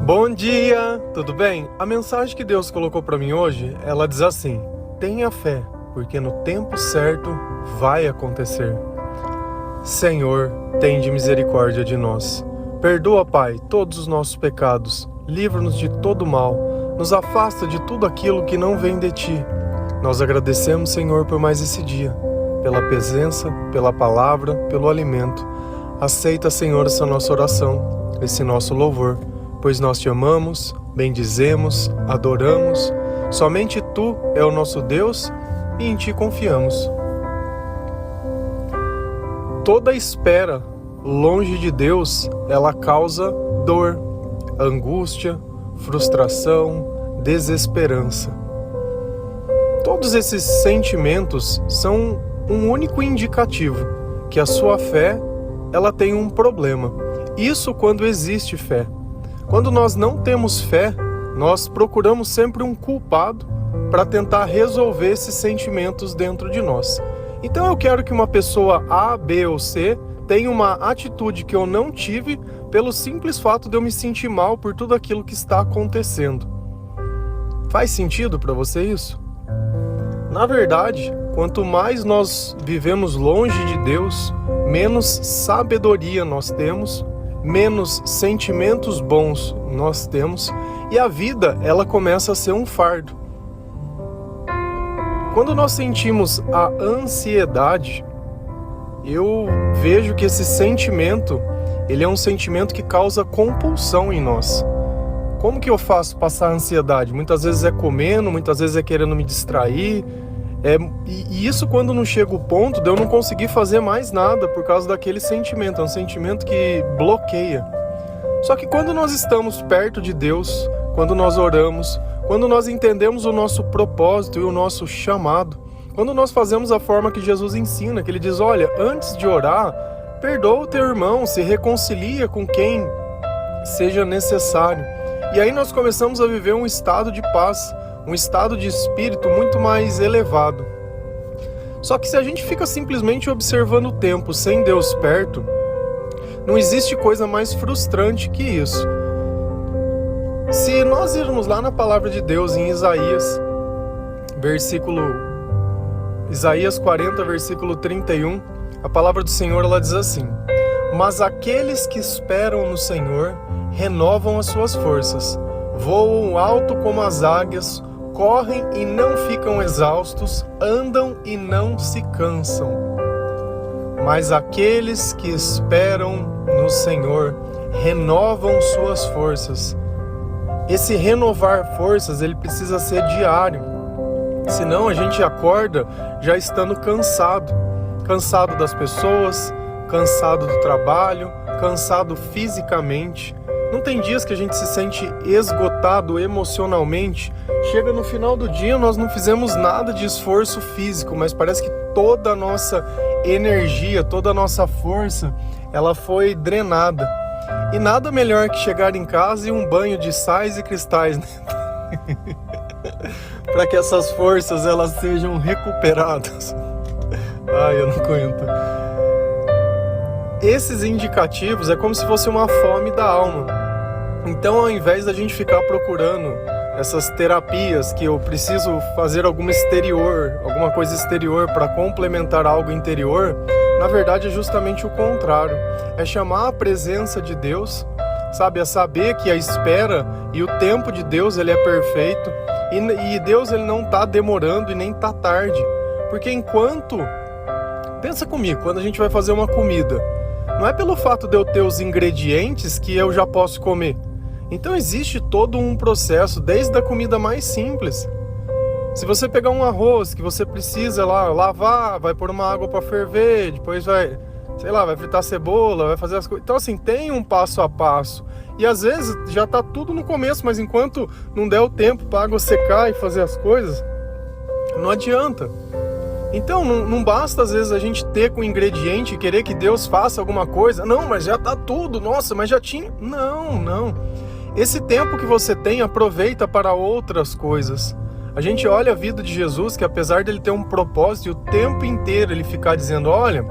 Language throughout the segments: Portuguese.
Bom dia, tudo bem? A mensagem que Deus colocou para mim hoje, ela diz assim: tenha fé, porque no tempo certo vai acontecer. Senhor, tende misericórdia de nós. Perdoa, Pai, todos os nossos pecados. Livra-nos de todo mal. Nos afasta de tudo aquilo que não vem de Ti. Nós agradecemos, Senhor, por mais esse dia, pela presença, pela palavra, pelo alimento. Aceita, Senhor, essa nossa oração, esse nosso louvor, pois nós Te amamos, bendizemos, adoramos. Somente Tu é o nosso Deus e em Ti confiamos. Toda espera longe de Deus, ela causa dor, angústia, frustração, desesperança. Todos esses sentimentos são um único indicativo que a sua fé, ela tem um problema. Isso quando existe fé. Quando nós não temos fé, nós procuramos sempre um culpado para tentar resolver esses sentimentos dentro de nós. Então eu quero que uma pessoa A, B ou C tenha uma atitude que eu não tive pelo simples fato de eu me sentir mal por tudo aquilo que está acontecendo. Faz sentido para você isso? Na verdade, quanto mais nós vivemos longe de Deus, menos sabedoria nós temos, menos sentimentos bons nós temos, e a vida, ela começa a ser um fardo. Quando nós sentimos a ansiedade, eu vejo que esse sentimento, ele é um sentimento que causa compulsão em nós. Como que eu faço passar a ansiedade? Muitas vezes é comendo, muitas vezes é querendo me distrair. E isso quando não chega o ponto de eu não conseguir fazer mais nada por causa daquele sentimento. É um sentimento que bloqueia. Só que quando nós estamos perto de Deus, quando nós oramos, quando nós entendemos o nosso propósito e o nosso chamado, quando nós fazemos a forma que Jesus ensina, que Ele diz, olha, antes de orar, perdoa o teu irmão, se reconcilia com quem seja necessário. E aí nós começamos a viver um estado de paz, um estado de espírito muito mais elevado. Só que se a gente fica simplesmente observando o tempo sem Deus perto, não existe coisa mais frustrante que isso. Se nós irmos lá na palavra de Deus em Isaías 40, versículo 31, a palavra do Senhor ela diz assim: mas aqueles que esperam no Senhor renovam as suas forças, voam alto como as águias, correm e não ficam exaustos, andam e não se cansam. Mas aqueles que esperam no Senhor renovam suas forças. Esse renovar forças, ele precisa ser diário. Senão a gente acorda já estando cansado. Cansado das pessoas, cansado do trabalho, cansado fisicamente. Não tem dias que a gente se sente esgotado emocionalmente. Chega no final do dia, nós não fizemos nada de esforço físico, mas parece que toda a nossa energia, toda a nossa força, ela foi drenada. E nada melhor que chegar em casa e um banho de sais e cristais, né? Para que essas forças elas sejam recuperadas. Ai, eu não aguento. Esses indicativos é como se fosse uma fome da alma. Então, ao invés da gente ficar procurando essas terapias que eu preciso fazer alguma coisa exterior para complementar algo interior, na verdade é justamente o contrário. É chamar a presença de Deus, sabe? É saber que a espera e o tempo de Deus ele é perfeito e Deus ele não está demorando e nem está tarde. Porque pensa comigo, quando a gente vai fazer uma comida, não é pelo fato de eu ter os ingredientes que eu já posso comer. Então existe todo um processo, desde a comida mais simples. Se você pegar um arroz que você precisa lá lavar, vai pôr uma água para ferver, depois vai fritar cebola, vai fazer as coisas. Então assim, tem um passo a passo. E às vezes já tá tudo no começo, mas enquanto não der o tempo para a água secar e fazer as coisas, não adianta. Então não basta às vezes a gente ter com o ingrediente e querer que Deus faça alguma coisa. Não, mas já tá tudo, nossa, mas já tinha. Não. Esse tempo que você tem, aproveita para outras coisas. A gente olha a vida de Jesus, que apesar dele ter um propósito, e o tempo inteiro ele ficar dizendo, olha,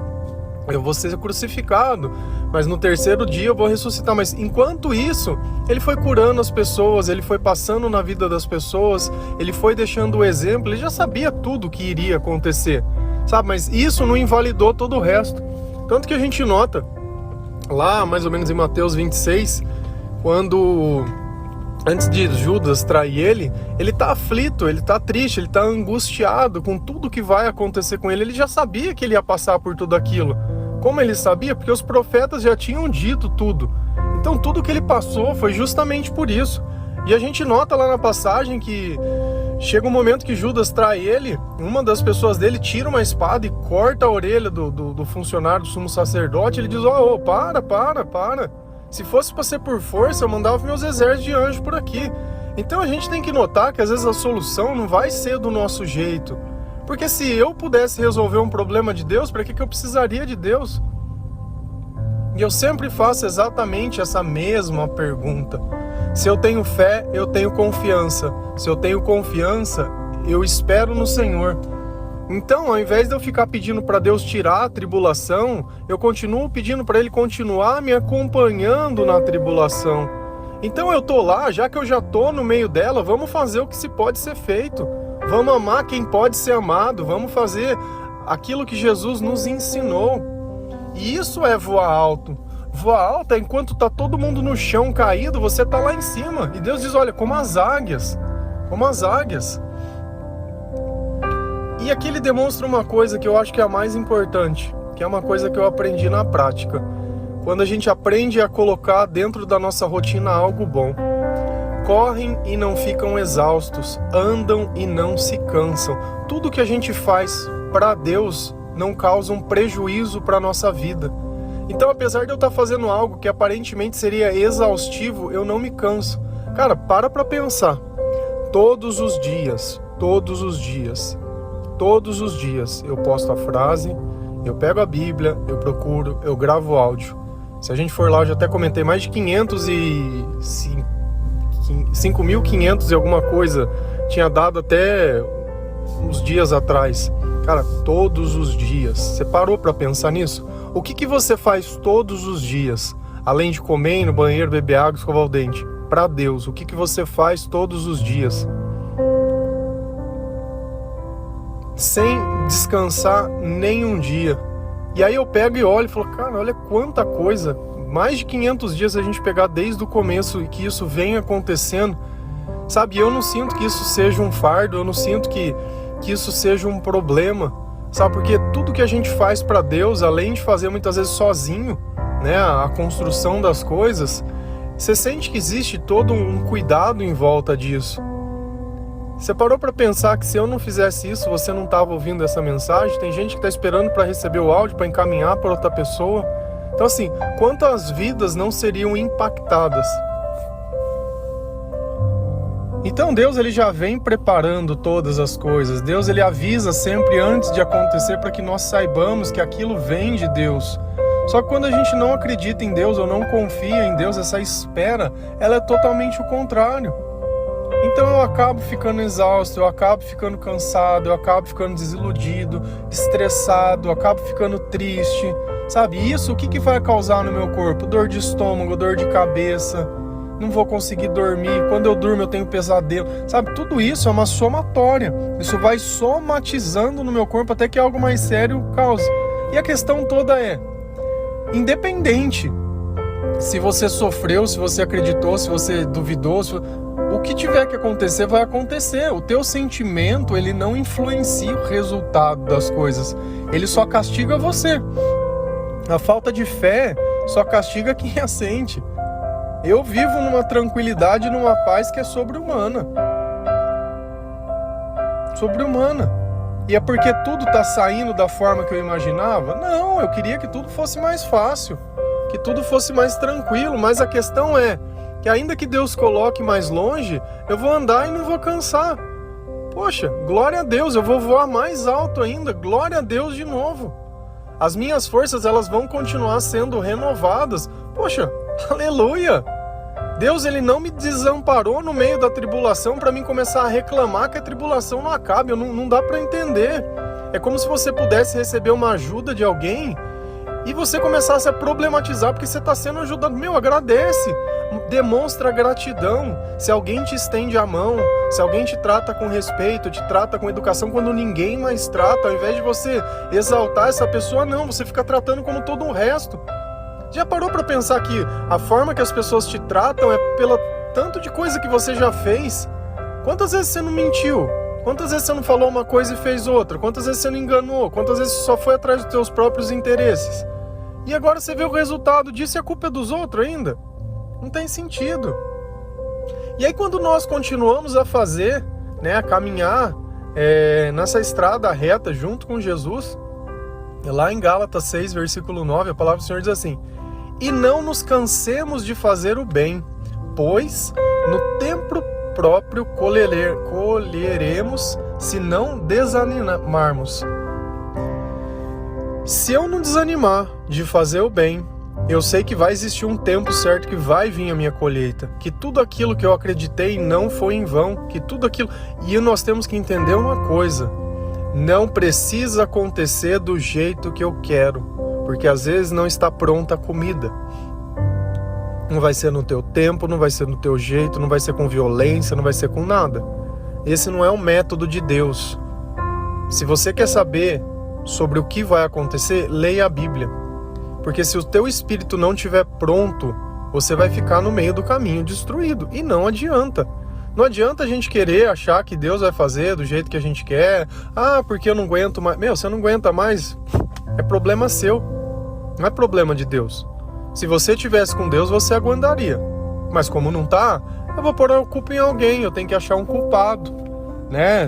eu vou ser crucificado, mas no terceiro dia eu vou ressuscitar. Mas enquanto isso, ele foi curando as pessoas, ele foi passando na vida das pessoas, ele foi deixando o exemplo, ele já sabia tudo o que iria acontecer, sabe? Mas isso não invalidou todo o resto. Tanto que a gente nota, lá mais ou menos em Mateus 26, quando antes de Judas trair ele tá aflito, ele tá triste, ele tá angustiado com tudo que vai acontecer com ele. Ele já sabia que ele ia passar por tudo aquilo. Como ele sabia? Porque os profetas já tinham dito tudo. Então tudo que ele passou foi justamente por isso. E a gente nota lá na passagem que chega um momento que Judas trai ele, uma das pessoas dele tira uma espada e corta a orelha do funcionário, do sumo sacerdote. Ele diz, para. Se fosse para ser por força, eu mandava meus exércitos de anjo por aqui. Então a gente tem que notar que às vezes a solução não vai ser do nosso jeito. Porque se eu pudesse resolver um problema de Deus, para que eu precisaria de Deus? E eu sempre faço exatamente essa mesma pergunta. Se eu tenho fé, eu tenho confiança. Se eu tenho confiança, eu espero no Senhor. Então, ao invés de eu ficar pedindo para Deus tirar a tribulação, eu continuo pedindo para Ele continuar me acompanhando na tribulação. Então eu tô lá, já que eu já tô no meio dela, vamos fazer o que se pode ser feito. Vamos amar quem pode ser amado, vamos fazer aquilo que Jesus nos ensinou. E isso é voar alto. Voar alto é enquanto tá todo mundo no chão caído, você tá lá em cima. E Deus diz, olha, como as águias. E aqui ele demonstra uma coisa que eu acho que é a mais importante, que é uma coisa que eu aprendi na prática. Quando a gente aprende a colocar dentro da nossa rotina algo bom. Correm e não ficam exaustos, andam e não se cansam. Tudo que a gente faz para Deus não causa um prejuízo para a nossa vida. Então, apesar de eu estar fazendo algo que aparentemente seria exaustivo, eu não me canso. Cara, para pensar. Todos os dias, eu posto a frase, eu pego a Bíblia, eu procuro, eu gravo o áudio. Se a gente for lá, eu já até comentei, mais de 5.500 e alguma coisa tinha dado até uns dias atrás. Cara, todos os dias. Você parou para pensar nisso? O que você faz todos os dias? Além de comer, ir no banheiro, beber água, escovar o dente. Para Deus, o que você faz todos os dias? Sem descansar nenhum dia. E aí eu pego e olho e falo, cara, olha quanta coisa. Mais de 500 dias a gente pegar desde o começo e que isso vem acontecendo. Sabe, eu não sinto que isso seja um fardo, eu não sinto que isso seja um problema. Sabe, porque tudo que a gente faz para Deus, além de fazer muitas vezes sozinho, né, a construção das coisas, você sente que existe todo um cuidado em volta disso. Você parou para pensar que se eu não fizesse isso, você não estava ouvindo essa mensagem? Tem gente que está esperando para receber o áudio, para encaminhar para outra pessoa. Então assim, quantas vidas não seriam impactadas? Então Deus ele já vem preparando todas as coisas. Deus ele avisa sempre antes de acontecer para que nós saibamos que aquilo vem de Deus. Só que quando a gente não acredita em Deus ou não confia em Deus, essa espera, ela é totalmente o contrário. Então eu acabo ficando exausto, eu acabo ficando cansado, eu acabo ficando desiludido, estressado, eu acabo ficando triste. Sabe, isso o que vai causar no meu corpo? Dor de estômago, dor de cabeça, não vou conseguir dormir, quando eu durmo eu tenho pesadelo. Sabe, tudo isso é uma somatória, isso vai somatizando no meu corpo até que algo mais sério cause. E a questão toda é, independente se você sofreu, se você acreditou, se você duvidou, o que tiver que acontecer vai acontecer. O teu sentimento, ele não influencia o resultado das coisas, ele só castiga você. A falta de fé só castiga quem a sente. Eu vivo numa tranquilidade, numa paz que é sobre-humana. Sobre-humana. E é porque tudo está saindo da forma que eu imaginava? Não, eu queria que tudo fosse mais fácil, que tudo fosse mais tranquilo, mas a questão é que ainda que Deus coloque mais longe, eu vou andar e não vou cansar. Poxa, glória a Deus, eu vou voar mais alto ainda, glória a Deus de novo. As minhas forças, elas vão continuar sendo renovadas. Poxa, aleluia! Deus, ele não me desamparou no meio da tribulação para mim começar a reclamar que a tribulação não acabe. Não dá para entender. É como se você pudesse receber uma ajuda de alguém e você começasse a problematizar porque você está sendo ajudado. Meu, agradece, demonstra gratidão. Se alguém te estende a mão, se alguém te trata com respeito, te trata com educação, quando ninguém mais trata, ao invés de você exaltar essa pessoa, não, você fica tratando como todo o resto. Já parou para pensar que a forma que as pessoas te tratam é pelo tanto de coisa que você já fez? Quantas vezes você não mentiu? Quantas vezes você não falou uma coisa e fez outra? Quantas vezes você não enganou? Quantas vezes você só foi atrás dos seus próprios interesses? E agora você vê o resultado disso e a culpa é dos outros ainda? Não tem sentido. E aí quando nós continuamos a fazer, a caminhar nessa estrada reta junto com Jesus, lá em Gálatas 6, versículo 9, a palavra do Senhor diz assim: e não nos cansemos de fazer o bem, pois no tempo próprio colheremos se não desanimarmos. Se eu não desanimar de fazer o bem, eu sei que vai existir um tempo certo que vai vir a minha colheita, que tudo aquilo que eu acreditei não foi em vão, que tudo aquilo... E nós temos que entender uma coisa: não precisa acontecer do jeito que eu quero, porque às vezes não está pronta a comida. Não vai ser no teu tempo, não vai ser no teu jeito, não vai ser com violência, não vai ser com nada. Esse não é o método de Deus. Se você quer saber sobre o que vai acontecer, leia a Bíblia. Porque se o teu espírito não estiver pronto, você vai ficar no meio do caminho destruído. E não adianta. Não adianta a gente querer achar que Deus vai fazer do jeito que a gente quer. Ah, porque eu não aguento mais. Meu, você não aguenta mais, é problema seu. Não é problema de Deus. Se você tivesse com Deus, você aguentaria. Mas como não tá, eu vou pôr a culpa em alguém. Eu tenho que achar um culpado.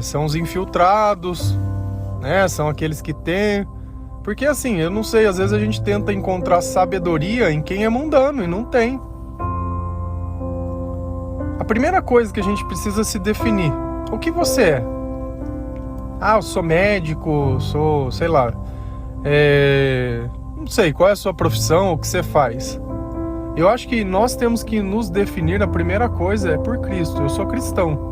São os infiltrados. São aqueles que têm... Porque assim, eu não sei, às vezes a gente tenta encontrar sabedoria em quem é mundano e não tem. A primeira coisa que a gente precisa se definir: o que você é? Ah, eu sou médico, sou, sei lá, não sei, qual é a sua profissão, o que você faz? Eu acho que nós temos que nos definir, a primeira coisa é por Cristo. Eu sou cristão.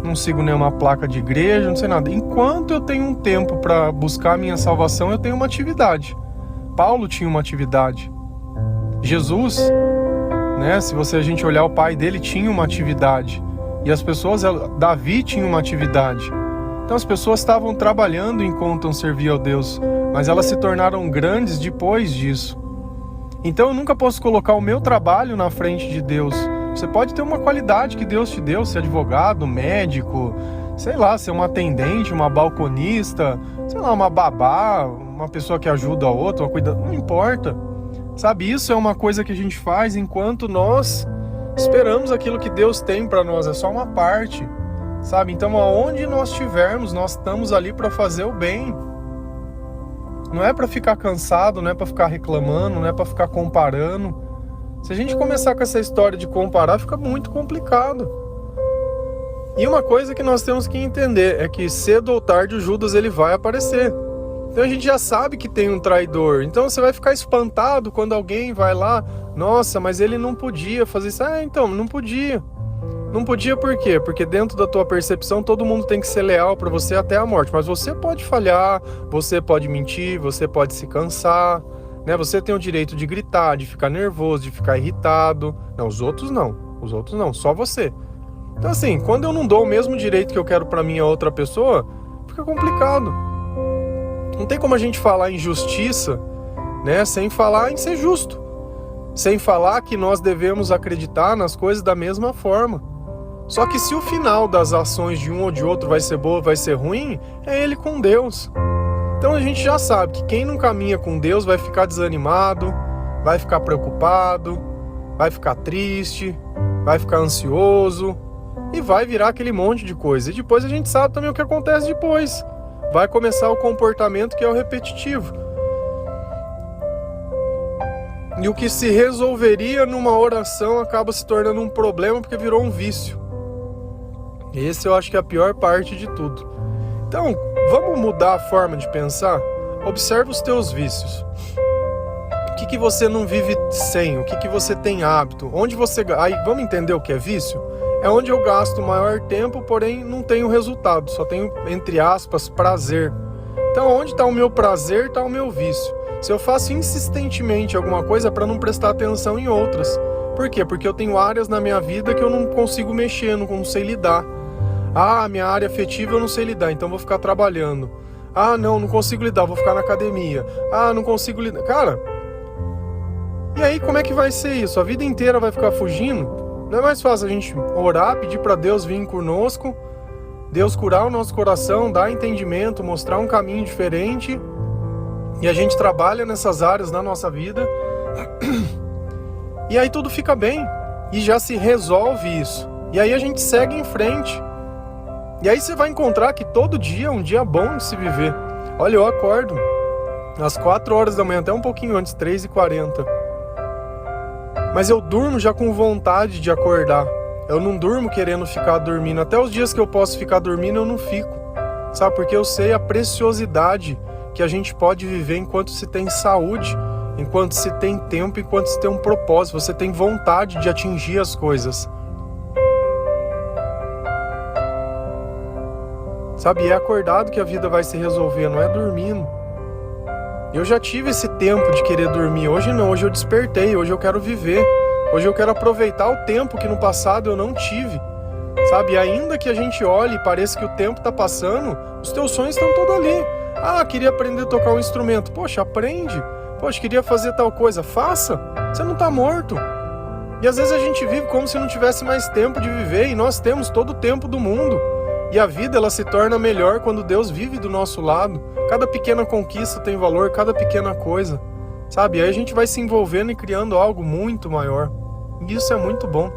Não sigo nenhuma placa de igreja, não sei nada. Enquanto eu tenho um tempo para buscar a minha salvação, eu tenho uma atividade. Paulo tinha uma atividade. Jesus, se a gente olhar o pai dele, tinha uma atividade. E as pessoas, Davi tinha uma atividade. Então as pessoas estavam trabalhando enquanto serviam a Deus, mas elas se tornaram grandes depois disso. Então eu nunca posso colocar o meu trabalho na frente de Deus. Você pode ter uma qualidade que Deus te deu, ser advogado, médico, sei lá, ser uma atendente, uma balconista, sei lá, uma babá, uma pessoa que ajuda a outra, não importa. Sabe, isso é uma coisa que a gente faz enquanto nós esperamos aquilo que Deus tem para nós, é só uma parte, sabe? Então, aonde nós estivermos, nós estamos ali para fazer o bem. Não é para ficar cansado, não é para ficar reclamando, não é para ficar comparando. Se a gente começar com essa história de comparar, fica muito complicado. E uma coisa que nós temos que entender é que cedo ou tarde o Judas ele vai aparecer. Então a gente já sabe que tem um traidor. Então você vai ficar espantado quando alguém vai lá: nossa, mas ele não podia fazer isso. Então, não podia. Não podia por quê? Porque dentro da tua percepção todo mundo tem que ser leal para você até a morte. Mas você pode falhar, você pode mentir, você pode se cansar. Você tem o direito de gritar, de ficar nervoso, de ficar irritado. Não, os outros não, só você. Então assim, quando eu não dou o mesmo direito que eu quero pra mim a outra pessoa, fica complicado. Não tem como a gente falar em justiça, sem falar em ser justo. Sem falar que nós devemos acreditar nas coisas da mesma forma. Só que se o final das ações de um ou de outro vai ser boa, vai ser ruim, é ele com Deus. Então a gente já sabe que quem não caminha com Deus vai ficar desanimado, vai ficar preocupado, vai ficar triste, vai ficar ansioso e vai virar aquele monte de coisa. E depois a gente sabe também o que acontece depois. Vai começar o comportamento que é o repetitivo. E o que se resolveria numa oração acaba se tornando um problema porque virou um vício. Esse eu acho que é a pior parte de tudo. Então, vamos mudar a forma de pensar? Observa os teus vícios. O que você não vive sem? O que você tem hábito? Onde você... Aí, vamos entender o que é vício? É onde eu gasto maior tempo, porém não tenho resultado. Só tenho, entre aspas, prazer. Então, onde está o meu prazer, está o meu vício. Se eu faço insistentemente alguma coisa, é para não prestar atenção em outras. Por quê? Porque eu tenho áreas na minha vida que eu não consigo mexer, não sei lidar. Ah, minha área afetiva eu não sei lidar, então vou ficar trabalhando. Ah, não consigo lidar, vou ficar na academia. Ah, não consigo lidar. Cara, e aí como é que vai ser isso? A vida inteira vai ficar fugindo? Não é mais fácil a gente orar, pedir para Deus vir conosco, Deus curar o nosso coração, dar entendimento, mostrar um caminho diferente, e a gente trabalha nessas áreas na nossa vida, e aí tudo fica bem, e já se resolve isso. E aí a gente segue em frente. E aí você vai encontrar que todo dia é um dia bom de se viver. Olha, eu acordo às 4 horas da manhã, até um pouquinho antes, 3h40. Mas eu durmo já com vontade de acordar. Eu não durmo querendo ficar dormindo. Até os dias que eu posso ficar dormindo, eu não fico. Sabe? Porque eu sei a preciosidade que a gente pode viver enquanto se tem saúde, enquanto se tem tempo, enquanto se tem um propósito. Você tem vontade de atingir as coisas. Sabe? É acordado que a vida vai se resolver, não é dormindo. Eu já tive esse tempo de querer dormir. Hoje não, hoje eu despertei, hoje eu quero viver. Hoje eu quero aproveitar o tempo que no passado eu não tive. Sabe? Ainda que a gente olhe e pareça que o tempo está passando, os teus sonhos estão todos ali. Ah, queria aprender a tocar um instrumento. Poxa, aprende. Poxa, queria fazer tal coisa. Faça. Você não está morto. E às vezes a gente vive como se não tivesse mais tempo de viver, e nós temos todo o tempo do mundo. E a vida, ela se torna melhor quando Deus vive do nosso lado. Cada pequena conquista tem valor, cada pequena coisa. Sabe? E aí a gente vai se envolvendo e criando algo muito maior. E isso é muito bom.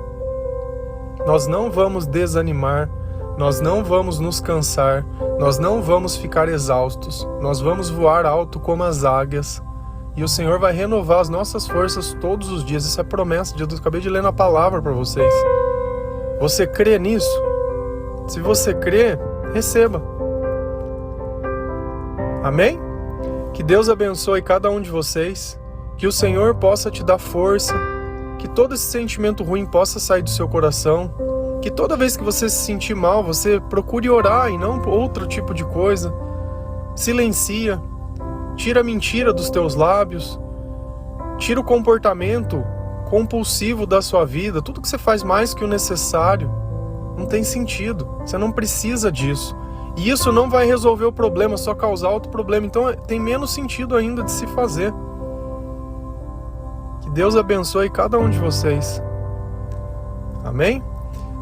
Nós não vamos desanimar, nós não vamos nos cansar, nós não vamos ficar exaustos. Nós vamos voar alto como as águias. E o Senhor vai renovar as nossas forças todos os dias. Isso é promessa de Deus. Eu acabei de ler na palavra para vocês. Você crê nisso? Se você crê, receba. Amém? Que Deus abençoe cada um de vocês. Que o Senhor possa te dar força. Que todo esse sentimento ruim possa sair do seu coração. Que toda vez que você se sentir mal, você procure orar e não outro tipo de coisa. Silencia. Tira a mentira dos teus lábios. Tira o comportamento compulsivo da sua vida. Tudo que você faz mais que o necessário não tem sentido. Você não precisa disso. E isso não vai resolver o problema, só causar outro problema. Então tem menos sentido ainda de se fazer. Que Deus abençoe cada um de vocês. Amém?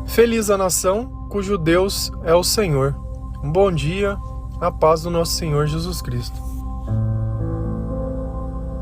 Feliz a nação cujo Deus é o Senhor. Um bom dia, a paz do nosso Senhor Jesus Cristo.